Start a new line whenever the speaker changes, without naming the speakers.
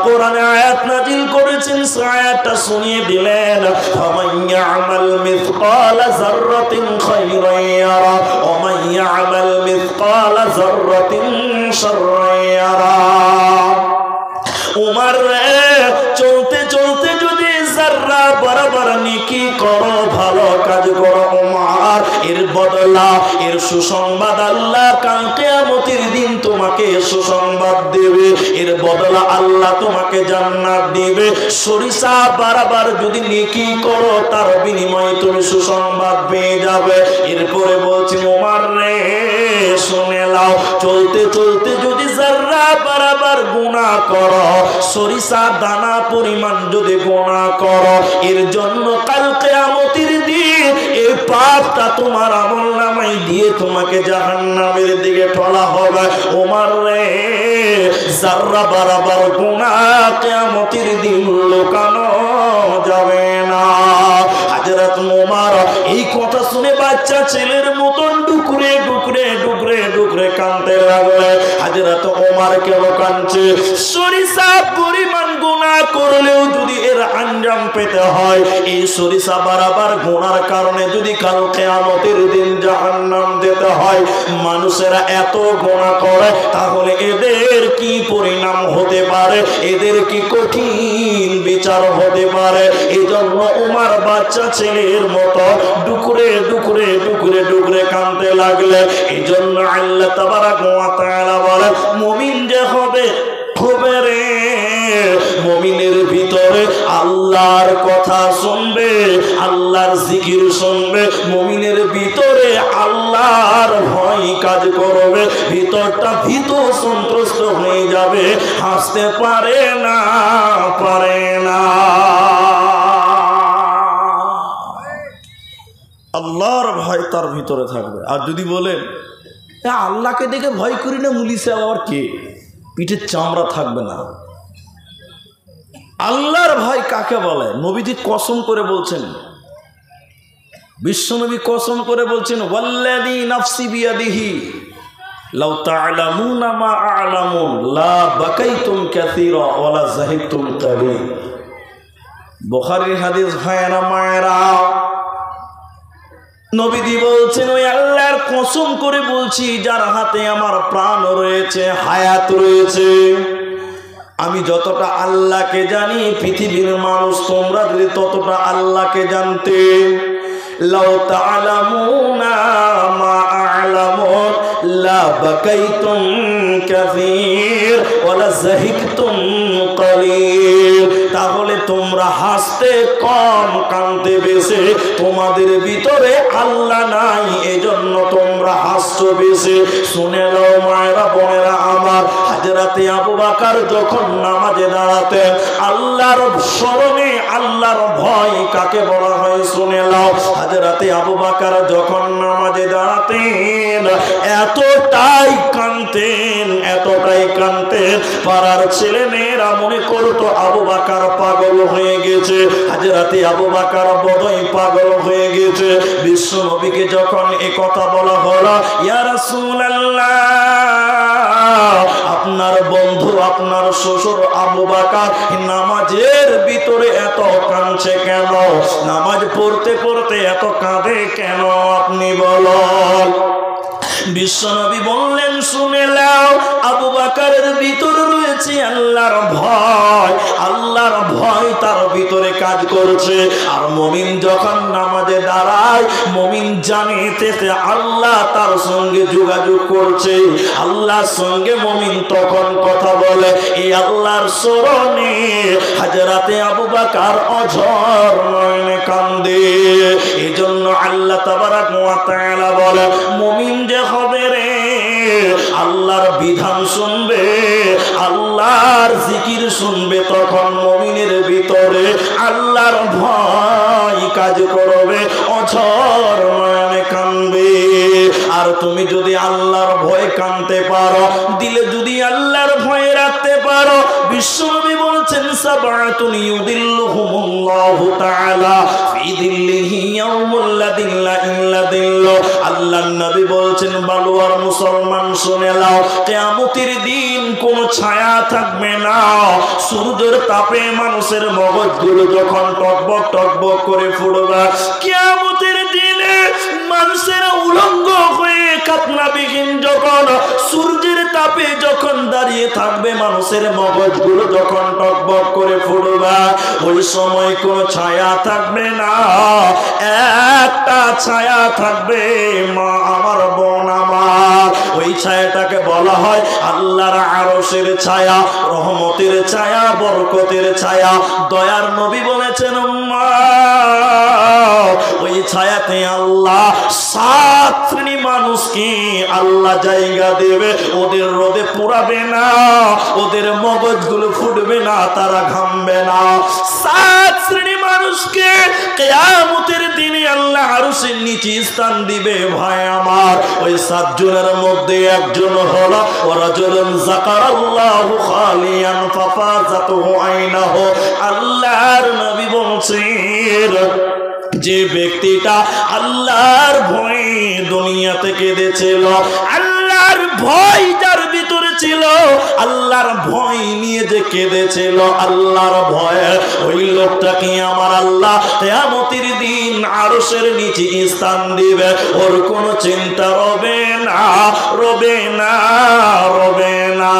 কোরআনে আয়াত নাযিল করেছেন, আয়াতটা শুনিয়ে দিলেন, ফামান ইয়ামাল মিসকালা যাররাতিন খায়রান ইয়ারা ওয়া মান ইয়ামাল মিসকালা যাররাতিন শাররান ইয়ারা। উমর রে, চলতে চলতে যদি যারা বরাবর নেকি করো, ভালো কাজ করো উমর, এর বদলা, এর সুসংবাদ আল্লাহ কাল কিয়ামতের দিন তোমাকে সুসংবাদ দেবে। এর বদলা আল্লাহ তোমাকে জান্নাত দিবে। সরিষা বরাবর যদি নেকি করো, তার বিনিময়ে তুমি সুসংবাদ পেয়ে যাবে। এরপরে বলছি উমর রে, শুনে নাও, চলতে চলতে যদি যারা বরাবর গুনাহ করো, সরিষা দানা পরিমাণ যদি গুনাহ করো, এর জন্য কাল কিয়ামতের দিন এই পাপটা তোমার আমলনামায় দিয়ে তোমাকে জাহান্নামের দিকে ঠেলা হবে। ওমর রে, যারা বরাবর গুনাহ কিয়ামতের দিন লুকানো যাবে না। হযরত ওমর এই কথা শুনে বাচ্চা ছেলের মতন ডুকরে ডুকরে ডুকরে ডুকরে কাঁদতে লাগলে। হযরত ওমর কেন কাঁদছে? সরিষা পরিমাণ গুনাহ করলেও যদি এর আঞ্জাম পেতে হয়, এই সরিষা বরাবর গুনার কারণে যদি কাল কিয়ামতের দিন জাহান্নাম যেতে হয়, মানুষেরা এত গুনাহ করে, তাহলে এদের কি পরিণাম হতে পারে, এদের কি কঠিন বিচার হতে পারে। এই জন্য উমর বাচ্চা ছেলের মতো ডুকরে ডুকরে ডুকরে ডুকরে কাঁদতে লাগলে। এই জন্য আল্লাহ তাবারাক ওয়া তাআলা বলে, মুমিন যে হবে হবে রে, মুমিনের ভিতরে আল্লাহর কথা শুনবে, আল্লাহর জিকির শুনবে, মুমিনের ভিতরে আল্লাহর ভয় কাজ করবে, ভিতরটা ভীত সন্ত্রস্ত হয়ে যাবে, হাসতে পারে না, পারে না। আল্লাহর ভয় তার ভিতরে থাকবে। আর যদি বলেন আল্লাহকে দেখে ভয় করি না, মুলিশে আবার কে, পিঠের চামড়া থাকবে না। আল্লাহর ভয় কাকে বলে? নবীজি কসম করে বলছেন, বিশ্বনবী কসম করে বলছেন, ওয়াল্লাযী নাফসি বিয়াদিহি লাউ তা'লামুনা মা আ'লামু লা বাকাইতুম কাসীরা ওয়া লা যাহিকতুম কালীল। বুখারীর হাদিস। ভাইরা মায়েরা, নবীজি বলছেন, ওই আল্লাহর কসম করে বলছি, যার হাতে আমার প্রাণ রয়েছে, হায়াত রয়েছে, আমি যতটা আল্লাহকে জানি, পৃথিবীর মানুষ তোমরা যদি ততটা আল্লাহকে জানতে, লাউ তা'লামুনা মা আ'লামু লা বাকাইতুম কাসীর ওয়া লা যাহিকতুম কালীল। তাহলে তোমরা হাসতে কম, কাঁদতে বেশি, তোমাদের ভিতরে আল্লাহ নাই, এজন্য তোমরা হাসছো বেশি। শুনে নাও মায়েরা বোনেরা আমার, হযরতে আবু বকর যখন নামাজে দাঁড়াতেন, আল্লাহর স্মরণে, আল্লাহর ভয় কাকে বলা হয় শুনে নাও। হযরতে আবু বকর যখন নামাজে দাঁড়াতেন, এতটাই কাঁদতেন, এতটাই কাঁদতেন, পাড়ার ছেলে মেয়েরা মনে করতো আবু বকর পাগল হয়ে গেছে, হযরতে আবু বকর বোধহয় পাগল হয়ে গেছে। বিশ্ব নবীকে যখন এ কথা বলা হলো, ইয়া রাসূলুল্লাহ, আপনার বন্ধু, আপনার শ্বশুর আবু বকর নামাজের ভিতরে এত কাঁদছে কেন? নামাজ পড়তে পড়তে এত কাঁদে কেন? আপনি বলুন। বিশ্বনবী বললেন, শুনে নাও, আবু বকরের ভিতরে রয়েছে আল্লাহর ভয়, আল্লাহর ভয় তার ভিতরে কাজ করছে। আর মুমিন যখন নামাজে দাঁড়ায়, মুমিন জানে যে আল্লাহ তার সঙ্গে যোগাযোগ করছে, আল্লাহর সঙ্গে মুমিন তখন কথা বলে। এই আল্লাহর স্মরণে হযরতে আবু বকর অঝর নয়নে কান্দে। এই জন্য আল্লাহ তাবারাক ওয়া তাআলা বলে, মুমিন যে হবে রে, আল্লাহর বিধান শুনবে, আল্লাহর জিকির শুনবে, তখন মুমিনের ভিতরে আল্লাহর ভয় কাজ করবে, অঝর নয়নে কাঁদবে। আর তুমি যদি আল্লাহর ভয় কাঁদতে পারো, দিলে যদি আল্লাহর ভয় রাখতে পারো, বিশ্বনবী বলেছেন সাবআতুন ইউদিল্লুহুমুল্লাহু তাআলা ফি দিল্লিহি ইয়াউমুল লা দিল্লা ইল্লা দিল্লু। আল্লাহর নবী বলেছেন বালুয়ার মুসলমান শুনে নাও, কিয়ামতের দিন কোন ছায়া থাকবে না। সূর্যের তাপে মানুষের মগজগুলো যখন টকবক টকবক করে ফুটবে, কিয়ামতের দিনে মানুষেরা উলঙ্গ হয়ে কাতনাবিহীন যখন সূর্যের তাপে যখন দাঁড়িয়ে থাকবে, মানুষের মগজগুলো যখন টকবক করে ফুটবে, ওই সময় কোনো ছায়া থাকবে না। একটা ছায়া থাকবে, মা আমার বোন আমার, ওই ছায়াটাকে বলা হয় আল্লাহর আরশের ছায়া, রহমতের ছায়া, বরকতের ছায়া। দয়ার নবী বলেছেন মা, ওই ছায়াতে আল্লাহ 7 শ্রেণী মানুষকে আল্লাহ জায়গা দেবে। ওদের রোদে পুরাবে না, ওদের মগজগুলো ফুটবে না, তারা ঘামবে না। 7 শ্রেণী মানুষকে কিয়ামতের দিনে আল্লাহ আরশের নিচে স্থান দিবে। ভাই আমার, ওই 7 জনের মধ্যে একজন হলো রাজুলুন যাকারাল্লাহু খালিয়ান ফাফাযাতুহু আইনাহু। আল্লাহর নবী বলছেন, যে ব্যক্তিটা আল্লাহর ভয়ে দুনিয়াতে কেঁদেছিল, আল্লাহর ভয় যার ভিতরে ছিল, আল্লাহর ভয় নিয়ে যে কেঁদেছিল, আল্লাহর ভয়ে, ওই লোকটাকে আমার আল্লাহ কিয়ামতের দিন আরশের নিচে স্থান দিবে। ওর কোনো চিন্তা রবে না, রবে না, রবে না।